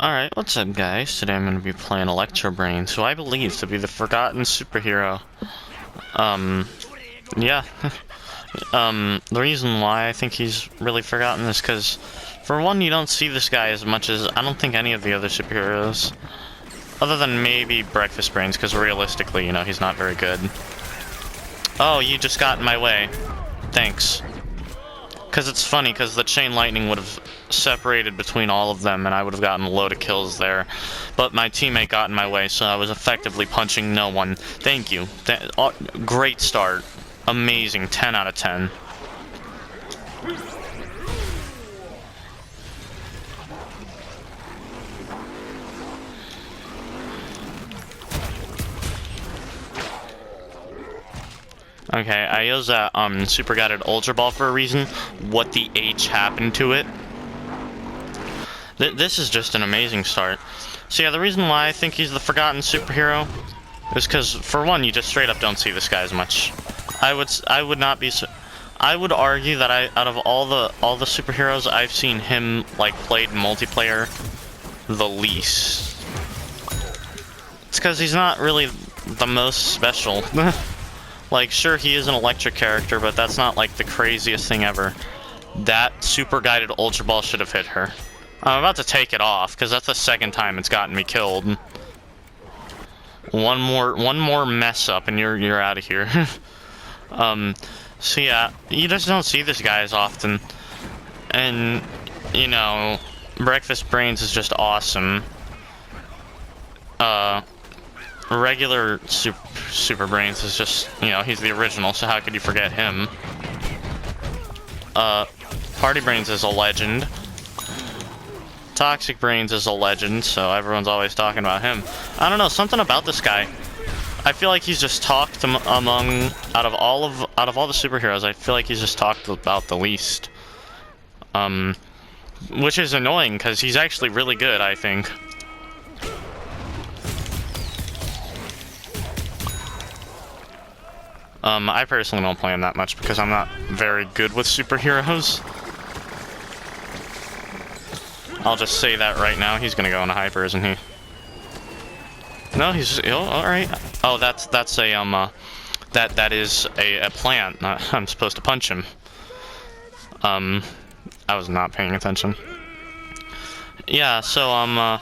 Alright, what's up guys? Today I'm going to be playing Electro Brains, who I believe to be the Forgotten Superhero. Yeah. The reason why I think he's really forgotten is because, for one, you don't see this guy as much as I don't think any of the other superheroes. Other than maybe Breakfast Brains, because realistically, you know, he's not very good. Oh, you just got in my way. Thanks. Because it's funny, because the chain lightning would have separated between all of them, and I would have gotten a load of kills there. But my teammate got in my way, so I was effectively punching no one. Thank you. Great start. Amazing. 10 out of 10. Okay, I use that super guided ultra ball for a reason. What the H happened to it? This is just an amazing start. So yeah, the reason why I think he's the forgotten superhero is because, for one, you just straight up don't see this guy as much. I would argue that out of all the superheroes, I've seen him like played multiplayer the least. It's because he's not really the most special. Like, sure, he is an electric character, but that's not, like, the craziest thing ever. That super-guided Ultra Ball should have hit her. I'm about to take it off, because that's the second time it's gotten me killed. One more mess up, and you're out of here. So yeah, you just don't see this guy as often. And, you know, Breakfast Brains is just awesome. Regular Super Brains is just, you know, he's the original, so how could you forget him? Party Brains is a legend. Toxic Brains is a legend, so everyone's always talking about him. I don't know, something about this guy. I feel like he's just talked among out of all the superheroes. I feel like he's just talked about the least. Which is annoying because he's actually really good, I think. I personally don't play him that much because I'm not very good with superheroes. I'll just say that right now. He's gonna go into hyper, isn't he? No, he's alright. Oh, that's a that is a plant. I'm supposed to punch him. I was not paying attention. Yeah, so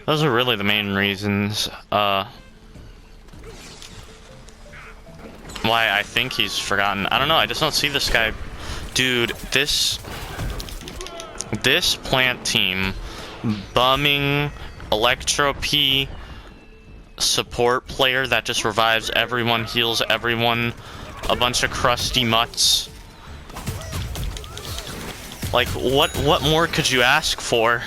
those are really the main reasons why I think he's forgotten. I don't know, I just don't see this guy. Dude, this plant team, bumming, Electro P, support player that just revives everyone, heals everyone, a bunch of crusty mutts. Like, what more could you ask for?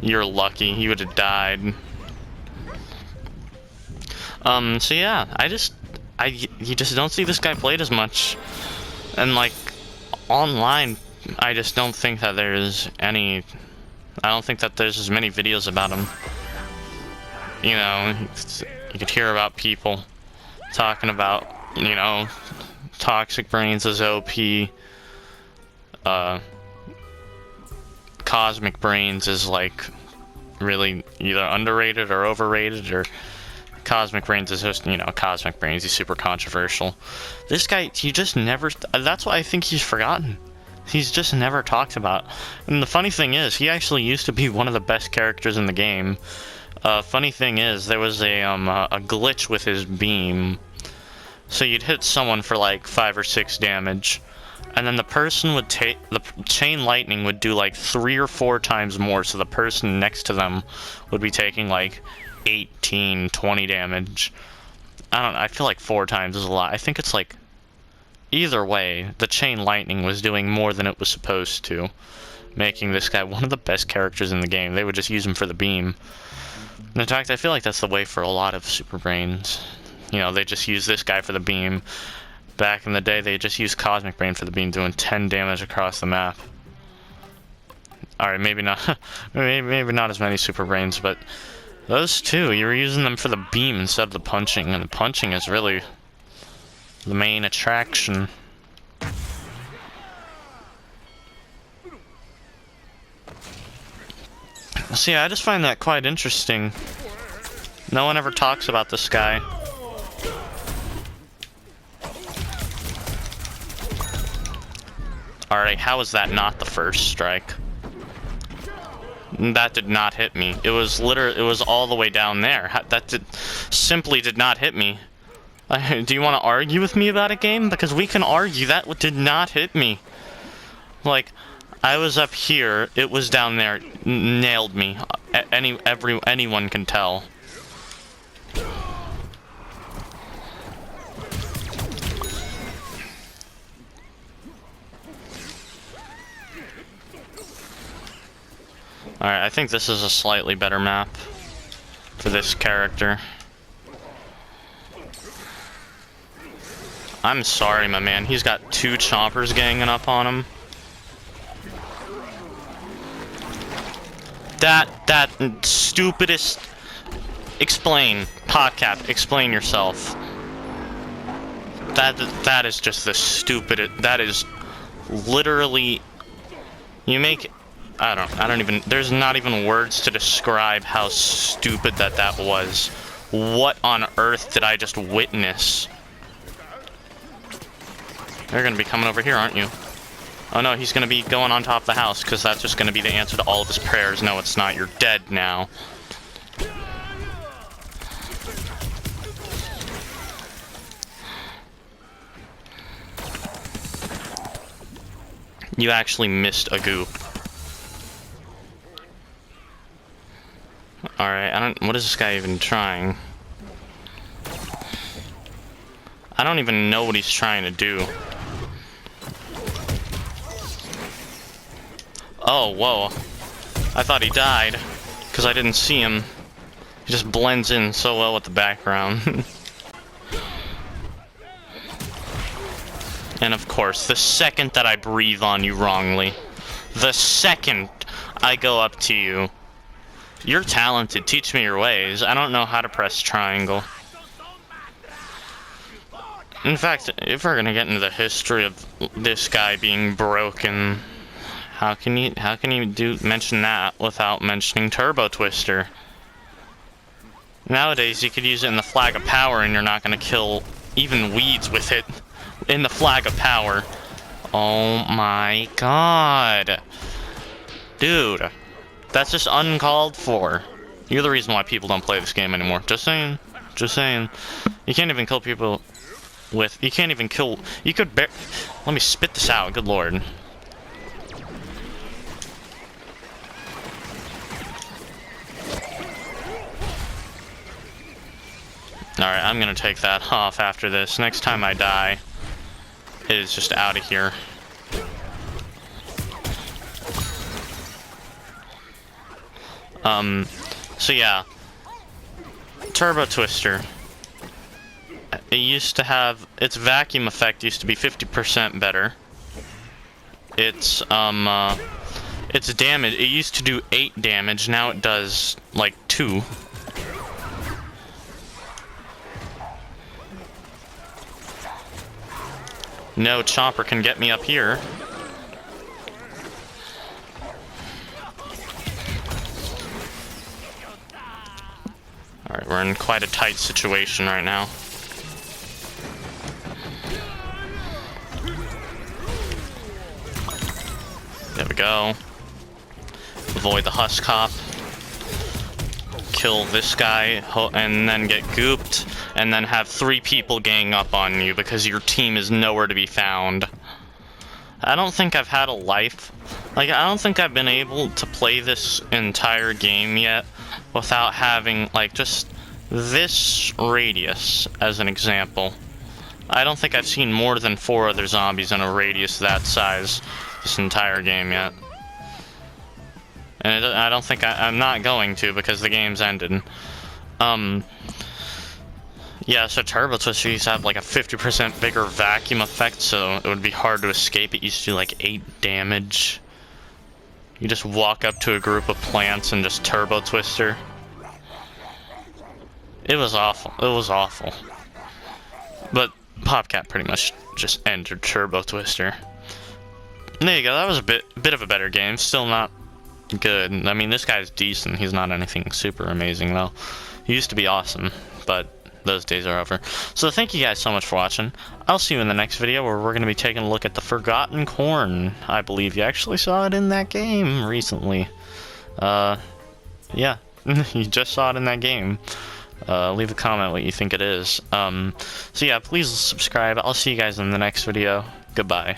You're lucky, you would have died. So yeah, you just don't see this guy played as much. And like, online, I just don't think that there's I don't think that there's as many videos about him. You know, you could hear about people talking about, you know, Toxic Brains as OP, Cosmic Brains is like really either underrated or overrated, or Cosmic Brains is just, you know, Cosmic Brains, he's super controversial. This guy, he just never, that's why I think he's forgotten. He's just never talked about. And the funny thing is, he actually used to be one of the best characters in the game. Funny thing is, there was a glitch with his beam. So you'd hit someone for like 5 or 6 damage, and then the person would take, the chain lightning would do like 3 or 4 times more, so the person next to them would be taking like 18, 20 damage. I feel like 4 times is a lot. I think it's like, either way, the chain lightning was doing more than it was supposed to, making this guy one of the best characters in the game. They would just use him for the beam. And in fact, I feel like that's the way for a lot of Super Brains. You know, they just use this guy for the beam. Back in the day, they just used Cosmic Brain for the beam, doing 10 damage across the map. Alright, maybe not, maybe not as many Super Brains, but those two, you were using them for the beam instead of the punching, and the punching is really the main attraction. See, I just find that quite interesting. No one ever talks about this guy. Alright, how is that not the first strike? That did not hit me. It was all the way down there. Simply did not hit me. Do you want to argue with me about a game? Because we can argue. That did not hit me. Like, I was up here, it was down there, nailed me. Anyone can tell. Alright, I think this is a slightly better map for this character. I'm sorry, my man. He's got 2 chompers ganging up on him. That stupidest... Explain. Podcast, explain yourself. That is just the stupidest... That is literally... You make... I don't even... There's not even words to describe how stupid that was. What on earth did I just witness? They're gonna be coming over here, aren't you? Oh no, he's gonna be going on top of the house, because that's just gonna be the answer to all of his prayers. No, it's not. You're dead now. You actually missed a goop. Alright, what is this guy even trying? I don't even know what he's trying to do. Oh, whoa. I thought he died, because I didn't see him. He just blends in so well with the background. And of course, the second that I breathe on you wrongly, the second I go up to you, you're talented, teach me your ways. I don't know how to press triangle. In fact, if we're gonna get into the history of this guy being broken, how can you mention that without mentioning Turbo Twister? Nowadays, you could use it in the Flag of Power and you're not gonna kill even weeds with it in the Flag of Power. Oh my god. Dude, that's just uncalled for. You're the reason why people don't play this game anymore. Just saying. Just saying. You can't even kill people with... You can't even kill... You could bear... Let me spit this out, good lord. Alright, I'm gonna take that off after this. Next time I die, it is just out of here. So yeah. Turbo Twister. It used to have... Its vacuum effect used to be 50% better. Its damage... It used to do 8 damage, now it does, like, 2. No chomper can get me up here. Alright, we're in quite a tight situation right now. There we go. Avoid the husk hop. Kill this guy, and then get gooped, and then have 3 people gang up on you because your team is nowhere to be found. I don't think I've had a life. Like, I don't think I've been able to play this entire game yet without having, like, just this radius as an example. I don't think I've seen more than 4 other zombies in a radius that size this entire game yet. And I don't think I'm not going to because the game's ended. Yeah, so Turbo Twister used to have like a 50% bigger vacuum effect, so it would be hard to escape. It used to do like 8 damage. You just walk up to a group of plants and just Turbo Twister. It was awful. It was awful. But PopCap pretty much just entered Turbo Twister. There you go. That was a bit of a better game. Still not good. I mean, this guy's decent. He's not anything super amazing, though. He used to be awesome, but those days are over. So thank you guys so much for watching. I'll see you in the next video where we're going to be taking a look at the Forgotten Corn. I believe you actually saw it in that game recently. Yeah, you just saw it in that game. Leave a comment what you think it is. So yeah, please subscribe. I'll see you guys in the next video. Goodbye.